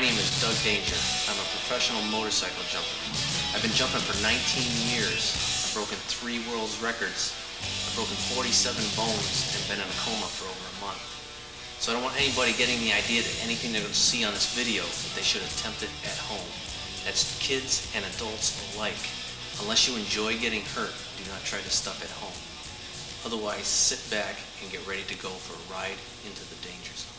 My name is Doug Danger. I'm a professional motorcycle jumper. I've been jumping for 19 years. I've broken 3 world records. I've broken 47 bones and been in a coma for over a month. So I don't want anybody getting the idea that anything they're going to see on this video that they should attempt it at home. That's kids and adults alike. Unless you enjoy getting hurt, do not try this stuff at home. Otherwise, sit back and get ready to go for a ride into the danger zone.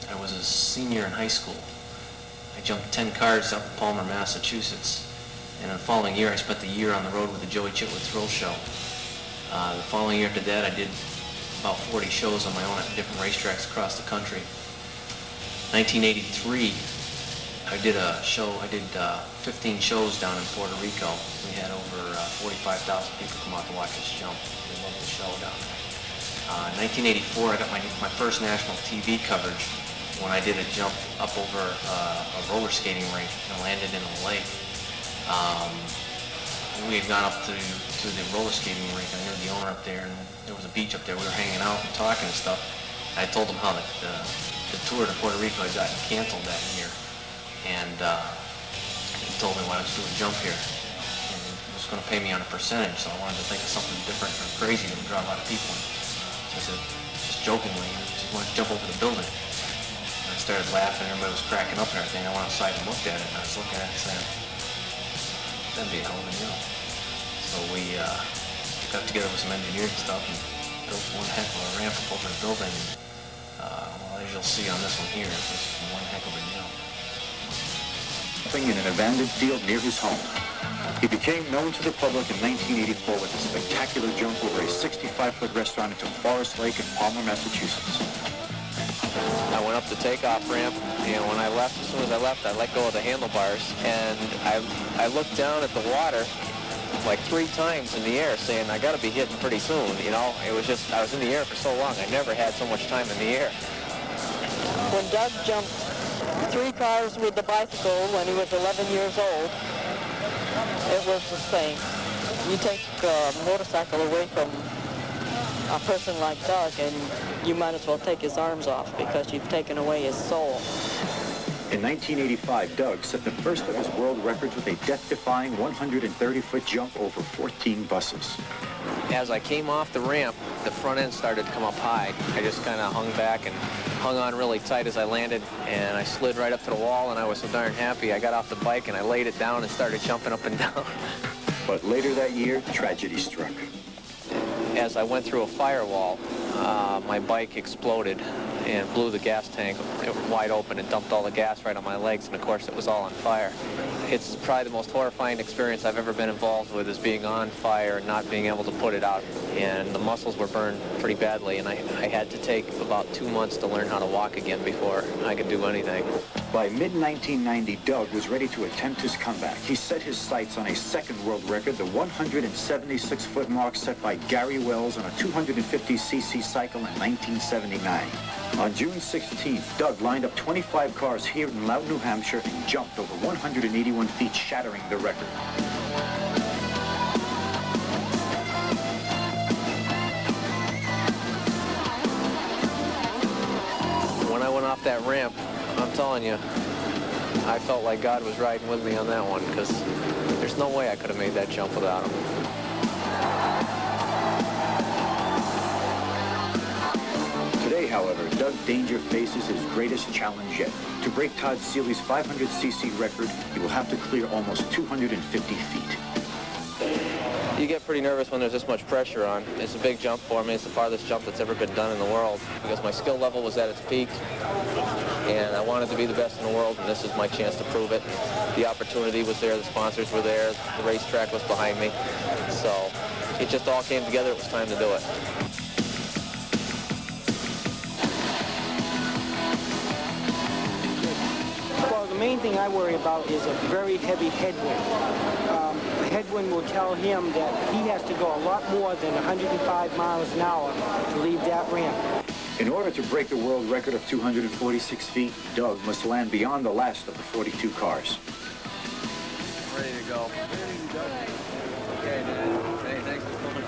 I was a senior in high school. I jumped 10 cars up in Palmer, Massachusetts. And the following year, I spent the year on the road with the Joey Chitwood Thrill Show. The following year after that, I did about 40 shows on my own at different racetracks across the country. 1983, I did 15 shows down in Puerto Rico. We had over 45,000 people come out to watch us jump. They loved the show down there. 1984, I got my first national TV coverage when I did a jump up over a roller skating rink and landed in a lake. We had gone up to the roller skating rink. I knew the owner up there, and there was a beach up there. We were hanging out and talking and stuff. I told him how the tour to Puerto Rico had gotten canceled that year, and he told me, why don't you do a jump here? And he was going to pay me on a percentage, so I wanted to think of something different and crazy that would draw a lot of people in. So I said, just jokingly, why don't you jump over the building? And I started laughing, everybody was cracking up and everything. I went outside and looked at it, and I was looking at it saying, that'd be a hell of a deal. So we got together with some engineers and stuff and built one heck of a ramp up over the building. Well, as you'll see on this one here, it was one heck of a deal. In an abandoned field near his home. He became known to the public in 1984 with a spectacular jump over a 65-foot restaurant into Forest Lake in Palmer, Massachusetts. I went up the takeoff ramp, and when I left, as soon as I left, I let go of the handlebars, and I looked down at the water like 3 times in the air, saying, I got to be hitting pretty soon, you know? It was just, I was in the air for so long, I never had so much time in the air. When Doug jumped 3 cars with the bicycle when he was 11 years old, it was the same. You take a motorcycle away from a person like Doug and you might as well take his arms off because you've taken away his soul. In 1985, Doug set the first of his world records with a death-defying 130-foot jump over 14 buses. As I came off the ramp, the front end started to come up high. I just kind of hung back and hung on really tight as I landed, and I slid right up to the wall, and I was so darn happy. I got off the bike, and I laid it down and started jumping up and down. But later that year, tragedy struck. As I went through a firewall, my bike exploded and blew the gas tank wide open and dumped all the gas right on my legs, and of course it was all on fire. It's probably the most horrifying experience I've ever been involved with, is being on fire and not being able to put it out. And the muscles were burned pretty badly, and I had to take about 2 months to learn how to walk again before I could do anything. By mid-1990, Doug was ready to attempt his comeback. He set his sights on a second world record, the 176-foot mark set by Gary Wells on a 250cc cycle in 1979. On June 16th, Doug lined up 25 cars here in Loudon, New Hampshire, and jumped over 181 feet, shattering the record. When I went off that ramp, I'm telling you, I felt like God was riding with me on that one, because there's no way I could have made that jump without him. Today, however, Doug Danger faces his greatest challenge yet. To break Todd Seeley's 500cc record, he will have to clear almost 250 feet. You get pretty nervous when there's this much pressure on. It's a big jump for me. It's the farthest jump that's ever been done in the world, because my skill level was at its peak, and I wanted to be the best in the world, and this is my chance to prove it. The opportunity was there, the sponsors were there, the racetrack was behind me, so it just all came together. It was time to do it. Well, the main thing I worry about is a very heavy headwind. The headwind will tell him that he has to go a lot more than 105 miles an hour to leave that ramp. In order to break the world record of 246 feet, Doug must land beyond the last of the 42 cars. Ready to go. Okay, man. Hey, thanks for coming.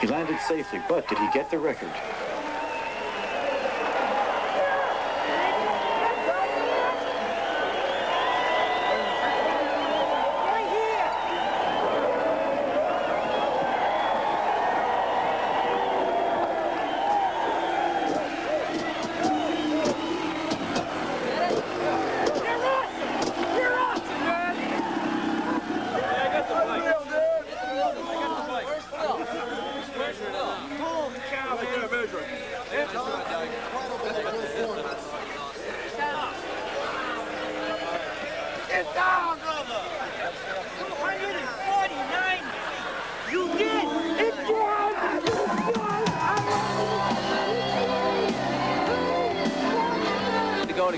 He landed safely, but did he get the record?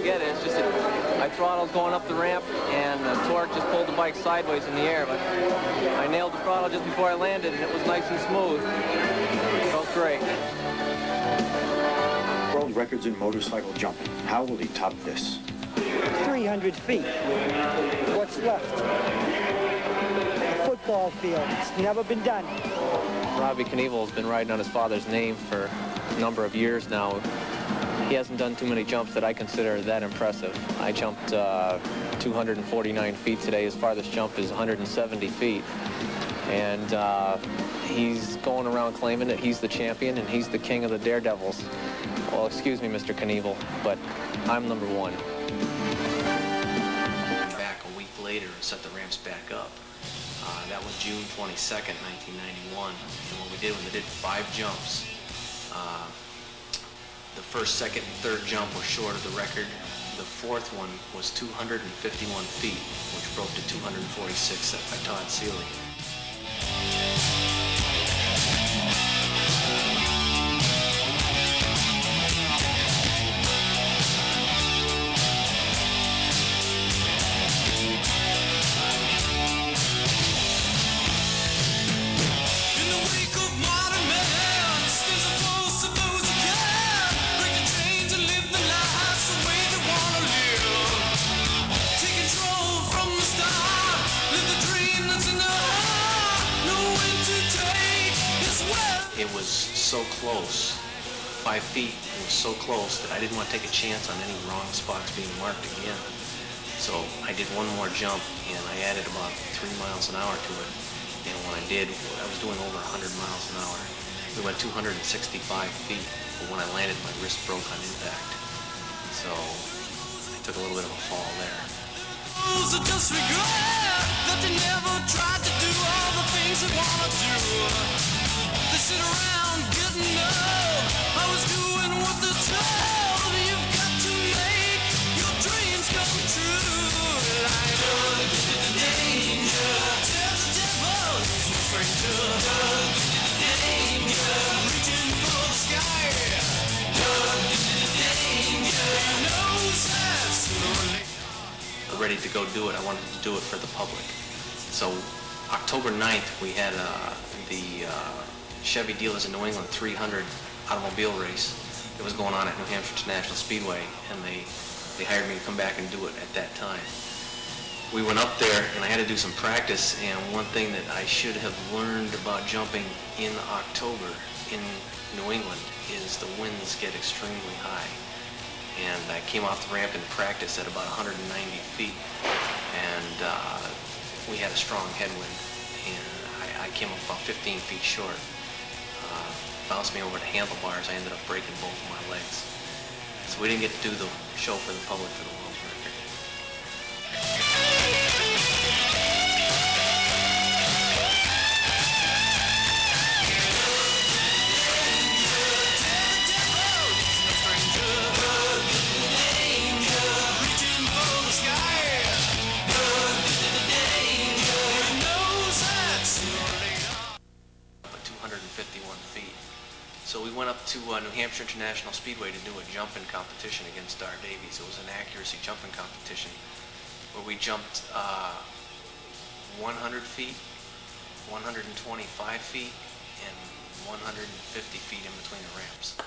get it. It's just that I throttled going up the ramp, and the torque just pulled the bike sideways in the air. But I nailed the throttle just before I landed, and it was nice and smooth. It felt great. World records in motorcycle jumping. How will he top this? 300 feet. What's left? A football field. It's never been done. Robbie Knievel has been riding on his father's name for a number of years now. He hasn't done too many jumps that I consider that impressive. I jumped 249 feet today. His farthest jump is 170 feet. And he's going around claiming that he's the champion and he's the king of the daredevils. Well, excuse me, Mr. Knievel, but I'm number one. Back a week later and set the ramps back up. That was June 22nd, 1991. And what we did was we did 5 jumps. The first, second, and third jump were short of the record. The fourth one was 251 feet, which broke to 246 set by Todd Seeley. It was so close, 5 feet, it was so close that I didn't want to take a chance on any wrong spots being marked again. So I did one more jump and I added about 3 miles an hour to it. And when I did, I was doing over 100 miles an hour. We went 265 feet, but when I landed, my wrist broke on impact. So I took a little bit of a fall there. Just regret that they never tried to do all the things they want to do. They sit around getting up. I was doing what they're told. You've got to make your dreams come true. Like danger, tell the devil he's no stranger. Danger, reaching for the sky. Danger, knows that sooner or later. Ready to go do it. I wanted to do it for the public. So October 9th, we had the Chevy Dealers in New England 300 automobile race. It was going on at New Hampshire International Speedway, and they hired me to come back and do it at that time. We went up there, and I had to do some practice, and one thing that I should have learned about jumping in October in New England is the winds get extremely high. And I came off the ramp in practice at about 190 feet, and we had a strong headwind, and I came up about 15 feet short. Bounced me over the handlebars. I ended up breaking both of my legs. So we didn't get to do the show for the public for the world record. So we went up to New Hampshire International Speedway to do a jumping competition against Dar Davies. It was an accuracy jumping competition where we jumped 100 feet, 125 feet, and 150 feet in between the ramps.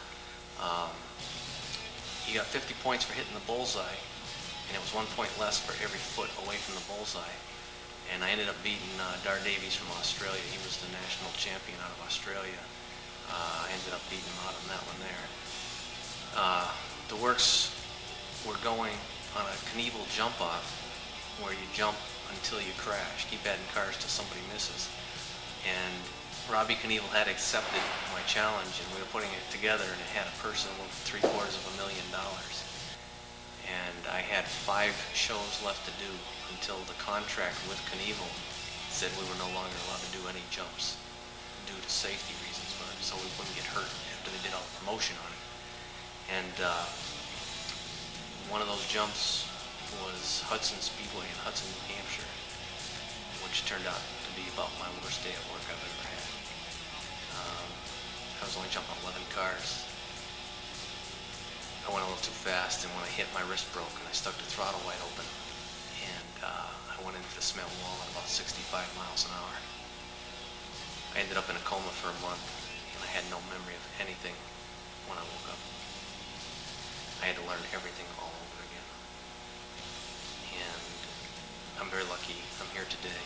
You got 50 points for hitting the bullseye, and it was 1 point less for every foot away from the bullseye. And I ended up beating Dar Davies from Australia. He was the national champion out of Australia. I ended up beating him out on that one there. The works were going on a Knievel jump-off where you jump until you crash. Keep adding cars till somebody misses. And Robbie Knievel had accepted my challenge, and we were putting it together, and it had a person worth $750,000. And I had 5 shows left to do until the contract with Knievel said we were no longer allowed to do any jumps due to safety reasons, so we wouldn't get hurt after they did all the promotion on it. And one of those jumps was Hudson Speedway in Hudson, New Hampshire, which turned out to be about my worst day at work I've ever had. I was only jumping 11 cars. I went a little too fast, and when I hit, my wrist broke, and I stuck the throttle wide open, and I went into the cement wall at about 65 miles an hour. I ended up in a coma for a month, and I had no memory of anything when I woke up. I had to learn everything all over again. And I'm very lucky I'm here today.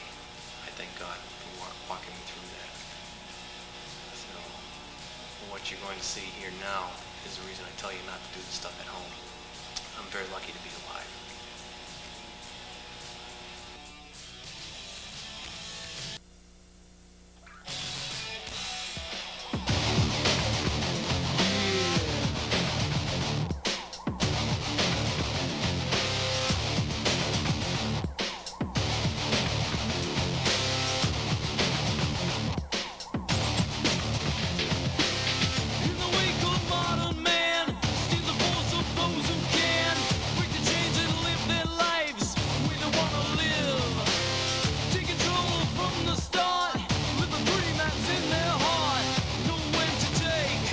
I thank God for walking me through that. So, what you're going to see here now is the reason I tell you not to do this stuff at home. I'm very lucky to be alive. In the wake of modern man, steal the voice of those who can. Break the chains and live their lives where they wanna live. Take control from the start, with a dream that's in their heart. Know when to take,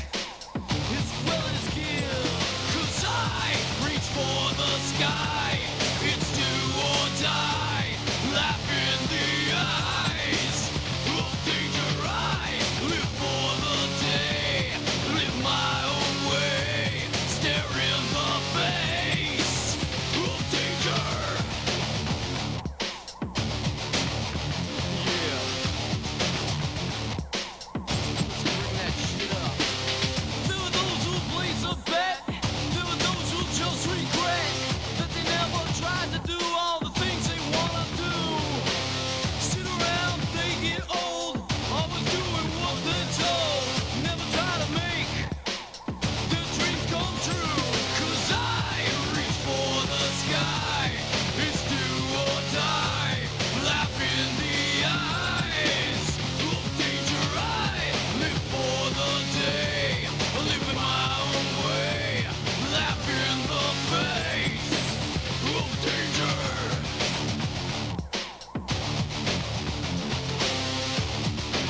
as well as give. 'Cause I reach for the sky, it's do or die. Laugh in the eyes of danger, I live for the day. Live my own way, stare in the face of danger. Yeah. Let's bring that shit up. There are those who place a bet. There are those who just regret that they never tried to do all the things they wanna do. Sit around, they get old, always doing what they're told. Never try to make their dreams come true. 'Cause I reach for the sky, it's do or die. Laugh in the eyes of danger, I live for the day. Live in my own way, laugh in the face of danger.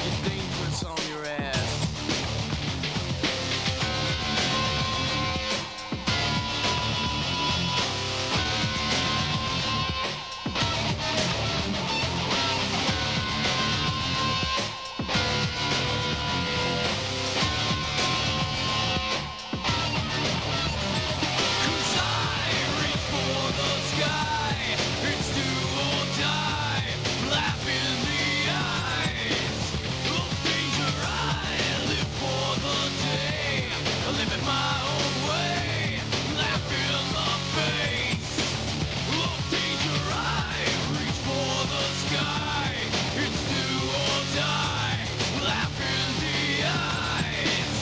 You're dangerous on your ass. Cause I reach for the sky, it's do or die. Laugh in the eyes of danger, I live for the day. I live in my own way, laugh in the face of danger, I reach for the sky, it's do or die. Laugh in the eyes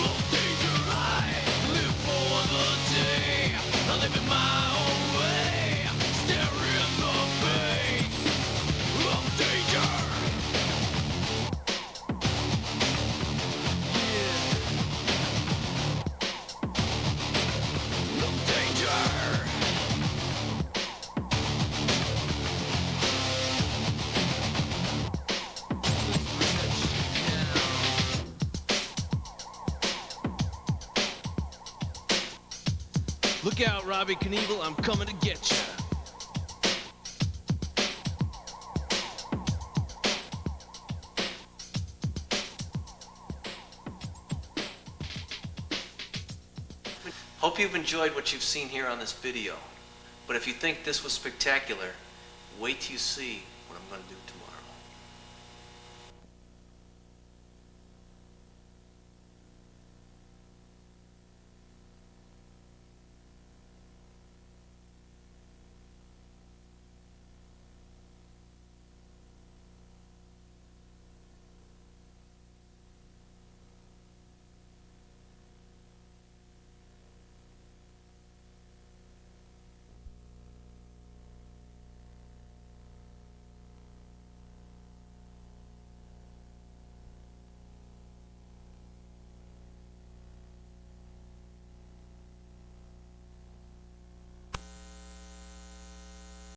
of danger, I live for the day. I live in my own way, stare in the face of danger. Yeah. Of danger. Let's bring that shit down. Look out, Robbie Knievel, I'm coming to get you. Hope you've enjoyed what you've seen here on this video. But if you think this was spectacular, wait till you see what I'm going to do tomorrow.